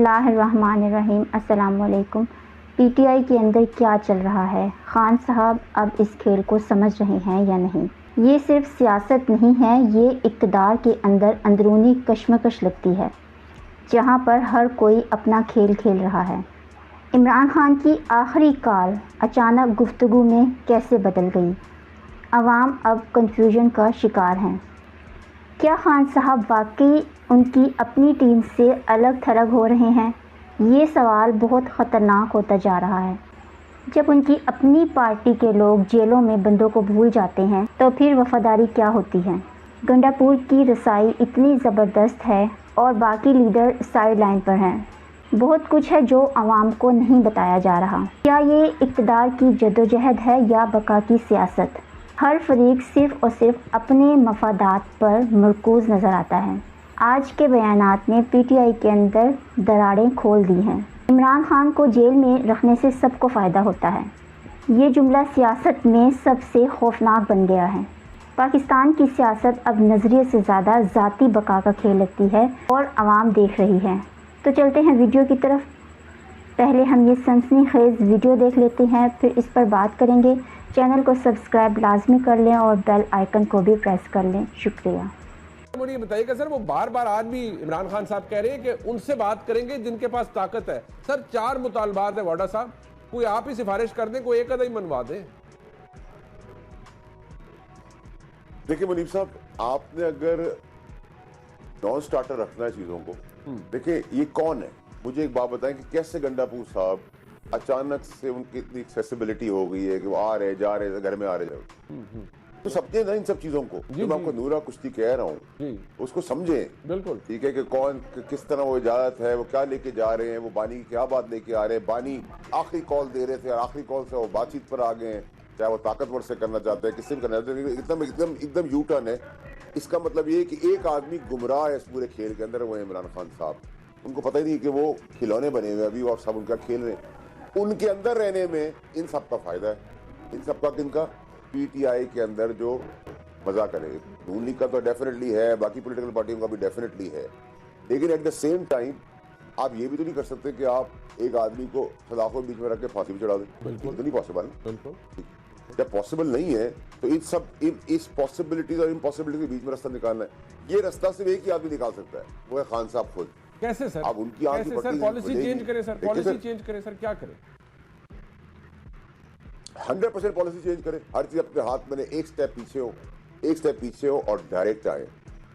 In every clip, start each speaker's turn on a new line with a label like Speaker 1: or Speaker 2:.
Speaker 1: बिस्मिल्लाहिर्रहमानिर्रहीम। अस्सलामुअलैकुम। पीटीआई के अंदर क्या चल रहा है? खान साहब अब इस खेल को समझ रहे हैं या नहीं? ये सिर्फ सियासत नहीं है, ये इक़्तिदार के अंदर अंदरूनी कशमकश लगती है, जहां पर हर कोई अपना खेल खेल रहा है। इमरान खान की आखिरी कॉल अचानक गुफ्तगू में कैसे बदल गई? अवाम अब कन्फ्यूजन का शिकार हैं। क्या खान साहब वाकई उनकी अपनी टीम से अलग थलग हो रहे हैं? ये सवाल बहुत ख़तरनाक होता जा रहा है। जब उनकी अपनी पार्टी के लोग जेलों में बंदों को भूल जाते हैं तो फिर वफादारी क्या होती है? गंडापुर की रसाई इतनी ज़बरदस्त है और बाकी लीडर साइड लाइन पर हैं। बहुत कुछ है जो आवाम को नहीं बताया जा रहा। क्या ये इक़्तिदार की जद्दोजहद है या बका की सियासत? हर फरीक सिर्फ़ और सिर्फ अपने मफादात पर मरकूज़ नज़र आता है। आज के बयानात ने पीटीआई के अंदर दरारें खोल दी हैं। इमरान खान को जेल में रखने से सबको फ़ायदा होता है। ये जुमला सियासत में सबसे खौफनाक बन गया है। पाकिस्तान की सियासत अब नज़रिए से ज़्यादा ज़ाती बका का खेल लगती है और आवाम देख रही है। तो चलते हैं वीडियो की तरफ। पहले हम ये सनसनीखेज़ वीडियो देख लेते हैं, फिर इस पर बात करेंगे। चैनल को सब्सक्राइब लाजमी कर लें और बेल आइकन को भी प्रेस कर लें। शुक्रिया।
Speaker 2: मुझे बताइएगा सर, वो बार बार आज भी इमरान खान साहब कह रहे हैं कि उनसे बात करेंगे जिनके पास ताकत है। सर 4 मुतालबात है वाडा साहब, कोई आप ही सिफारिश कर दें, कोई एक आधा ही मनवा दें।
Speaker 3: देखिए मुनीब साहब, आपने अगर नॉन स्टार्टर रखना है चीजों को, देखिए ये कौन है, मुझे एक बात बताएं कि कैसे गंडापुर साहब अचानक से उनकी इतनी एक्सेसिबिलिटी हो गई है कि वो आ रहे जा रहे, घर में आ रहे जा रहे। तो समझे ना इन सब चीजों को। जो मैं आपको नूरा कुश्ती कह रहा हूँ उसको समझे। बिल्कुल ठीक है कि कौन किस तरह वो इजाजत है, वो क्या लेके जा रहे हैं, वो बानी की क्या बात लेके आ रहे हैं। बानी आखिरी कॉल दे रहे थे और आखिरी कॉल से वो बातचीत पर आ गए हैं, चाहे वो ताकतवर से करना चाहते हैं, किससे भी करना चाहते हैं। एकदम एकदम एकदम यू टर्न है। इसका मतलब ये कि एक आदमी गुमराह है इस पूरे खेल के अंदर, वो है इमरान खान साहब। उनको पता ही नहीं कि वो खिलौने बने हुए अभी और सब उनका खेल रहे हैं। उनके अंदर रहने में इन सब का फायदा है। इन सब का किनका? पीटीआई के अंदर जो मजा करे। नून लीग का तो डेफिनेटली है, बाकी पॉलिटिकल पार्टियों का भी डेफिनेटली है, लेकिन एट द सेम टाइम आप ये भी तो नहीं कर सकते कि आप एक आदमी को सलाखों के बीच में रख के फांसी भी चढ़ा दें। बिल्कुल तो नहीं पॉसिबल। बिल्कुल जब पॉसिबल नहीं है तो इस पॉसिबिलिटीज और इम्पॉसिबिलिटी के बीच में रास्ता निकालना है। ये रास्ता सिर्फ एक ही आदमी निकाल सकता है, वो है खान साहब खुद।
Speaker 2: कैसे सर?
Speaker 3: अब उनकी
Speaker 2: कैसे सर? पॉलिसी चेंज करें सर, पॉलिसी चेंज करें सर, क्या करें?
Speaker 3: 100% पॉलिसी चेंज करें। हर चीज अपने हाथ में, एक स्टेप पीछे हो और डायरेक्ट आए।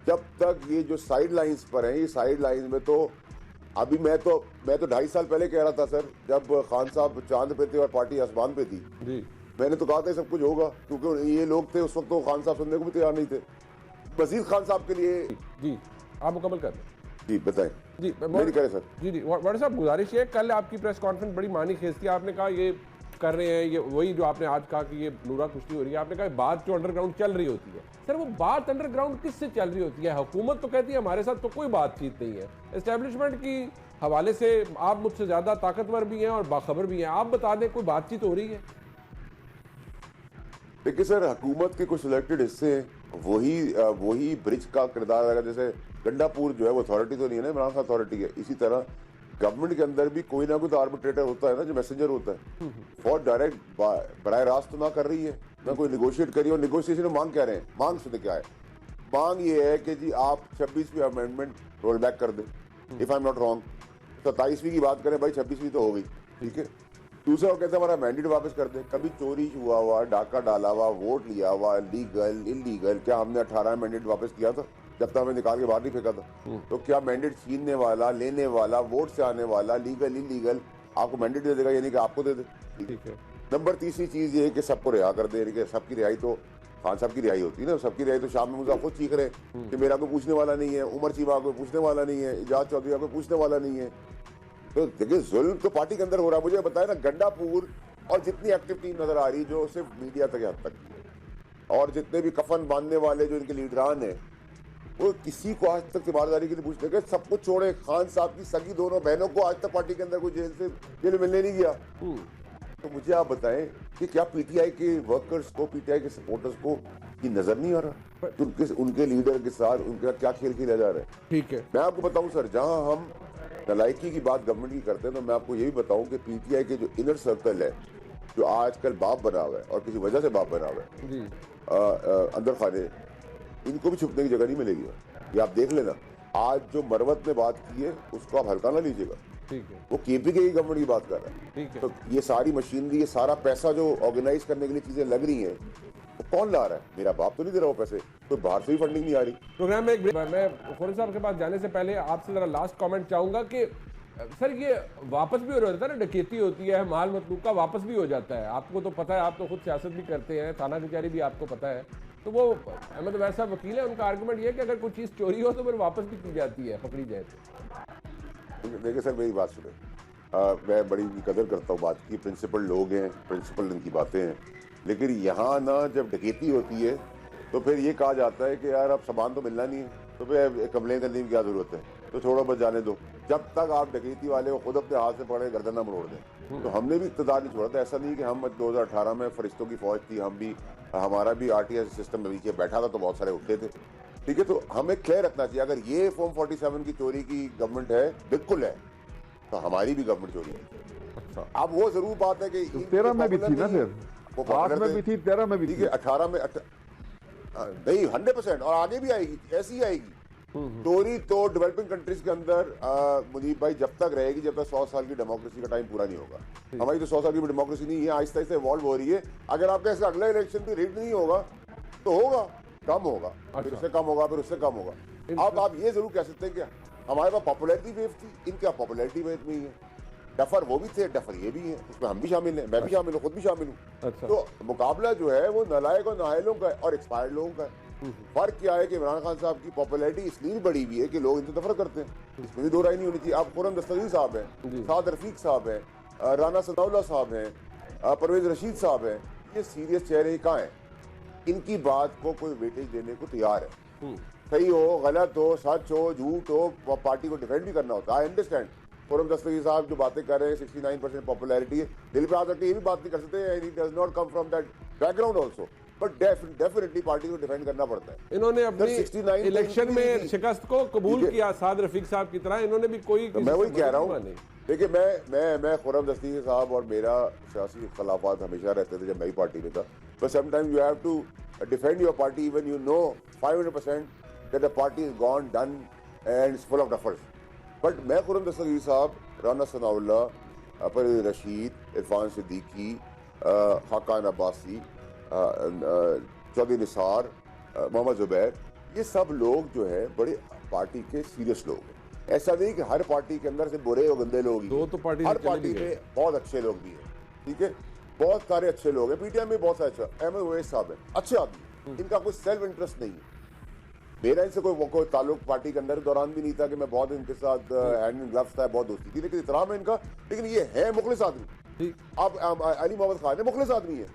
Speaker 3: जब तक ये जो साइड लाइंस पर हैं, ये साइड लाइंस में तो अभी मैं तो 2.5 साल पहले कह रहा था सर, जब खान साहब चांद पे थे और पार्टी आसमान पे थी जी, मैंने तो कहा था सब कुछ होगा, क्योंकि ये लोग थे उस वक्त तो खान साहब सुनने को भी तैयार नहीं थे। मजीद खान साहब के लिए
Speaker 2: जी आप मुकम्मल कर
Speaker 3: जी बताएं
Speaker 2: जी।
Speaker 3: मेरी करें सर।
Speaker 2: जी वाडा साहब, गुजारिश है, कल आपकी प्रेस कॉन्फ्रेंस बड़ी मानी खेज थी। आपने कहा ये कर रहे हैं, ये वही जो आपने आज कहा कि ये नूरा कुश्ती हो रही है। आपने कहा बात जो अंडरग्राउंड चल रही होती है, सर वो बात अंडरग्राउंड किससे चल रही होती है? हुकूमत तो कहती है हमारे साथ तो कोई बातचीत नहीं है। एस्टेब्लिशमेंट की हवाले से आप मुझसे ज्यादा ताकतवर भी हैं और बाखबर भी हैं, आप बता दें कोई बातचीत हो रही है?
Speaker 3: देखिए सर, हुकूमत के कुछ सिलेक्टेड हिस्से वही ब्रिज का किरदार रहेगा। जैसे गंडापुर जो है वो अथॉरिटी तो नहीं है ना, इमरान खान अथॉरिटी है। इसी तरह गवर्नमेंट के अंदर भी कोई ना कोई तो आर्बिट्रेटर होता है ना, जो मैसेंजर होता है। फॉर डायरेक्ट बराह रास्त तो ना कर रही है ना कोई निगोशिएट करी। और निगोशिएशन में मांग क्या रहे हैं? मांग सुनते क्या है? मांग ये है कि जी आप 26वीं अमेंडमेंट रोल बैक कर दें, if I am not wrong. 27वीं की बात करें भाई, 26वीं तो हो गई, ठीक है। दूसरा वो कहते हैं हमारा मैंडेट वापस कर दे। कभी चोरी हुआ, डाका डाला हुआ, वोट लिया हुआ, लीगल इलीगल, क्या हमने 18 मैंडेट वापस किया था जब तक हमें निकाल के बाहर नहीं फेंका था? तो क्या मैंडेट छीनने वाला, लेने वाला, वोट से आने वाला, लीगल इलीगल आपको मैंडेट दे देगा, यानी कि आपको दे दे? ठीक है। नंबर तीसरी चीज ये है कि सबको रिहा कर दे। कि सबकी रिहाई तो खान साहब की रिहाई होती है ना, सबकी रिहाई तो शाम में मुझे खुद चीख रहे कि मेरा कोई पूछने वाला नहीं है, उमर चीमा को पूछने वाला नहीं है, इजाज चौधरी को पूछने वाला नहीं है। तो देखिए जुल्म तो पार्टी के अंदर हो रहा है। मुझे बताया ना, गंडापुर और जितनी एक्टिव टीम नजर आ रही जो सिर्फ मीडिया तक हद तक, और जितने भी कफन बांधने वाले जो इनके लीडरान है, वो किसी को आज तक ईमानदारी के लिए पूछने के सब कुछ छोड़े। खान साहब की सगी दोनों बहनों को आज तक पार्टी के अंदर कोई जेल मिलने नहीं गया। तो मुझे आप बताएं कि क्या पीटीआई के वर्कर्स को, पीटीआई के सपोर्टर्स को ये नजर नहीं आ रहा कि उनके लीडर के साथ उनका क्या खेल खेला जा रहा है?
Speaker 2: ठीक है,
Speaker 3: मैं आपको बताऊं सर, जहां हम नलायकी की बात गवर्नमेंट की करते हैं तो मैं आपको ये भी बताऊं कि पीटीआई के जो इनर सर्कल है, जो आजकल बाप बना हुआ है और किसी वजह से बाप बना हुआ है
Speaker 2: जी।
Speaker 3: अंदर खाने, इनको भी छुपने की जगह नहीं मिलेगी। ये आप देख लेना, आज जो मरवत ने बात की है उसको आप हल्का ना लीजिएगा।
Speaker 2: ठीक है,
Speaker 3: वो केपी की गवर्नमेंट की बात कर रहा है।
Speaker 2: ठीक है।
Speaker 3: तो ये सारी मशीनरी, ये सारा पैसा जो ऑर्गेनाइज करने के लिए चीजें लग रही हैं, वो कौन ला रहा है? मेरा बाप तो नहीं दे रहा वो पैसे, कोई बाहर से भी फंडिंग नहीं आ रही।
Speaker 2: प्रोग्राम में एक मैं खुर्रम साहब के पास जाने से पहले आपसे जरा लास्ट कमेंट चाहूंगा कि सर ये वापस भी हो जाता है ना, डकैती होती है, माल मतलूब का वापस भी हो जाता है। आपको तो पता है, आप तो खुद सियासत भी करते हैं, थाना कचहरी भी आपको पता है। तो वो अहमद वैसा वकील है, उनका आर्गूमेंट ये है कि अगर कोई चीज़ चोरी हो तो फिर वापस भी की जाती है, पकड़ी जाए तो।
Speaker 3: देखिए सर, मेरी बात सुने, मैं बड़ी कदर करता हूँ बात की, प्रिंसिपल लोग हैं, प्रिंसिपल इनकी बातें हैं, लेकिन यहाँ ना जब डकैती होती है तो फिर ये कहा जाता है कि यार अब सामान तो मिलना नहीं है, तो फिर कंप्लेन करने की क्या जरूरत है, तो छोड़ो बस जाने दो। जब तक आप डकैती वाले को खुद अपने हाथ से पकड़े गर्दन ना मरोड़ दें। तो हमने भी इक़्तिदार नहीं छोड़ा था। ऐसा नहीं कि हम 2018 में फरिश्तों की फौज थी, हम भी, हमारा भी आरटीआई सिस्टम में नीचे बैठा था तो बहुत सारे उठे थे। ठीक है, तो हमें क्लियर रखना चाहिए, अगर ये फॉर्म 47 की चोरी की गवर्नमेंट है, बिल्कुल है, तो हमारी भी गवर्नमेंट चोरी है।
Speaker 2: अच्छा,
Speaker 3: अब वो जरूर बात है कि
Speaker 4: 13 में भी थी ना, फिर 8 में भी थी, 13 में भी
Speaker 3: ठीक
Speaker 4: थी,
Speaker 3: है, 18 में नहीं 100%, और आगे भी आएगी, ऐसी ही आएगी चोरी। तो डेवलपिंग कंट्रीज के अंदर मुनीब भाई जब तक रहेगी, जब तक 100 साल की डेमोक्रेसी का टाइम पूरा नहीं होगा। हमारी तो 100 साल की डेमोक्रेसी नहीं है, आहिस्ता आहिस्ता इवॉल्व हो रही है। अगर आपका इसका अगला इलेक्शन भी रिग्ड नहीं होगा तो होगा, कम होगा, फिर उससे कम होगा, फिर उससे कम होगा। अब आप ये जरूर कह सकते हैं कि हमारे पास पॉपुलैरिटी वेव थी, इनका पॉपुलैरिटी वेव नहीं है। डफर वो भी थे, डफर ये भी है, उसमें हम भी शामिल हैं, मैं भी शामिल हूँ, खुद भी शामिल हूँ।
Speaker 2: अच्छा।
Speaker 3: तो मुकाबला जो है वो नालायक और नाहलों का है और एक्सपायर्ड लोगों का है। फर्क क्या है कि इमरान खान साहब की पॉपुलैरिटी इसलिए बढ़ी हुई है कि लोग इनसे नफरत करते हैं, इसमें भी दो राय नहीं होनी चाहिए। आप खुर्रम दस्तगीर साहब हैं, साद रफीक साहब हैं, राना सनाउल्लाह साहब हैं, परवेज रशीद साहब हैं, ये सीरियस चेहरे कहाँ हैं? इनकी बात को कोई वेटेज देने को तैयार है। सही हो, गलत हो, सच हो, झूठ हो, पार्टी को डिफेंड भी करना होता है। आई अंडरस्टैंड खुर्रम दस्तगीर साहब जो बातें कर रहे हैं, 69% पॉपुलैरिटी है, दिल पे आ सकती है, ये भी बात नहीं कर सकते, he does not come from that background also, but definitely party को डिफेंड करना पड़ता है।
Speaker 2: इन्होंने अपनी
Speaker 3: 69
Speaker 2: इलेक्शन में शिकस्त को कबूल किया, साद रफीक साहब की तरह इन्होंने भी कोई,
Speaker 3: मैं वही कह रहा हूँ। देखिए, मैं खुर्रम दस्तगीर साहब और मेरा सियासी इख्तलाफात हमेशा रहते थे जब मैं पार्टी में था, but sometimes you have to defend your party even you know 500% that the party is gone done and it's full of duffers. But मैं खुर्रम दस्तगीर साहब, राना सनाउल्लाह, परवेज रशीद, इरफान सिद्दीकी, खाकान अब्बासी, चौधरी निसार, मोहम्मद जुबैर, ये सब लोग जो है बड़े पार्टी के सीरियस लोग हैं। ऐसा नहीं कि हर पार्टी के अंदर से बुरे और गंदे लोग ही हैं।
Speaker 2: तो पार्टी
Speaker 3: हर पार्टी में बहुत अच्छे लोग भी हैं, ठीक है, बहुत सारे अच्छे लोग हैं। पीटीआई में बहुत सारे अच्छे, अहमद ओवैस साहब हैं, अच्छे आदमी, इनका कोई सेल्फ इंटरेस्ट नहीं है। मेरा इनसे कोई ताल्लुक पार्टी के अंदर दौरान भी नहीं था कि मैं बहुत इनके साथ हैंड इन ग्लव्स था, बहुत दोस्ती थी, लेकिन इतराम है इनका। लेकिन ये है मुखलिस आदमी। अब अली मोहम्मद खान है, मुखलिस आदमी है।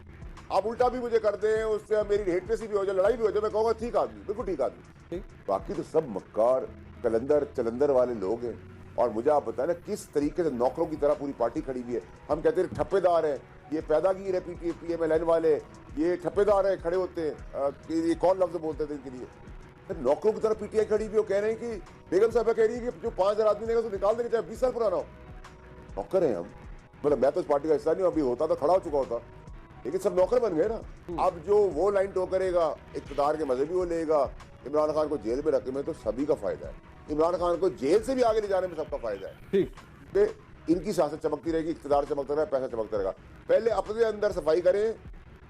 Speaker 3: आप उल्टा भी मुझे कर दें, उससे मेरी हेटलेसी भी हो जाए, लड़ाई भी हो जाए, मैं कहूँगा ठीक आदमी, बिल्कुल ठीक आदमी। बाकी तो सब मक्कार कलंदर चलंदर वाले लोग हैं। और मुझे आप बताएं ना किस तरीके से नौकरों की तरह पूरी पार्टी खड़ी हुई है। हम कहते हैं ठप्पेदार है, ये पैदागीर है, PMLN वाले ये ठप्पेदार है, खड़े होते हैं, ये कौन लफ्ज बोलते थे इनके लिए। नौकरों की तरह पीटीआई खड़ी हुई, वो कह रहे हैं कि बेगम साहब कह रही है कि जो 5000 आदमी लेगा तो निकाल देंगे, चाहे 20 साल पुराना हो। नौकर हैं हम, मतलब मैं तो इस पार्टी का हिस्सा नहीं हूं, अभी होता तो खड़ा हो चुका होता, लेकिन सब नौकर बन गए ना। अब जो वो लाइन टो करेगा, इक़्तिदार के मजे भी वो लेगा, इमरान खान को जेल में रखने में तो सभी का फायदा है, इमरान खान को जेल से भी आगे ले जाने में सबका फायदा है। ठीक, इनकी सियासत चमकती रहेगी, इक़्तिदार चमकता रहेगा, पैसा चमकता रहेगा। पहले अपने अंदर सफाई करें,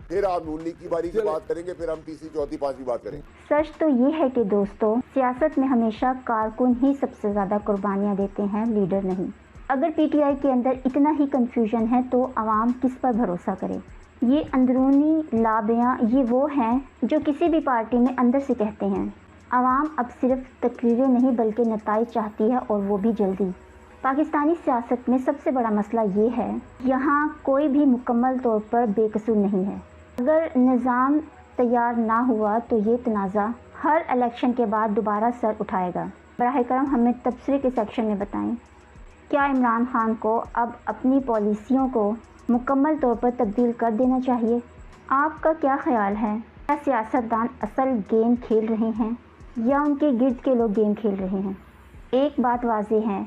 Speaker 3: फिर आप नून लीग की बारी की बात करेंगे, फिर हम तीसरी चौथी पांचवी बात करेंगे।
Speaker 1: सच तो ये है कि दोस्तों, सियासत में हमेशा कारकुन ही सबसे ज़्यादा कुर्बानियाँ देते हैं, लीडर नहीं। अगर पीटीआई के अंदर इतना ही कंफ्यूजन है तो आवाम किस पर भरोसा करे। ये अंदरूनी लाबियाँ ये वो हैं जो किसी भी पार्टी में अंदर से कहते हैं। आवाम अब सिर्फ तकरीरें नहीं बल्कि नताइज चाहती है, और वो भी जल्दी। पाकिस्तानी सियासत में सबसे बड़ा मसला ये है, यहाँ कोई भी मुकम्मल तौर पर बेकसूर नहीं है। अगर निज़ाम तैयार ना हुआ तो ये तनाज़ा हर इलेक्शन के बाद दोबारा सर उठाएगा। बराह करम हमें तबसरे के सेक्शन में बताएं, क्या इमरान खान को अब अपनी पॉलिसियों को मुकम्मल तौर पर तब्दील कर देना चाहिए? आपका क्या ख्याल है? क्या सियासतदान असल गेम खेल रहे हैं या उनके गिर्द के लोग गेम खेल रहे हैं? एक बात वाज़ेह है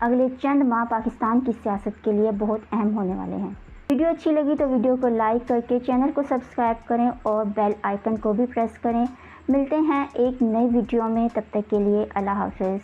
Speaker 1: अगले चंद माह पाकिस्तान की सियासत के लिए बहुत अहम होने वाले हैं। वीडियो अच्छी लगी तो वीडियो को लाइक करके चैनल को सब्सक्राइब करें और बेल आइकन को भी प्रेस करें। मिलते हैं एक नई वीडियो में, तब तक के लिए अल्लाह हाफ़िज़।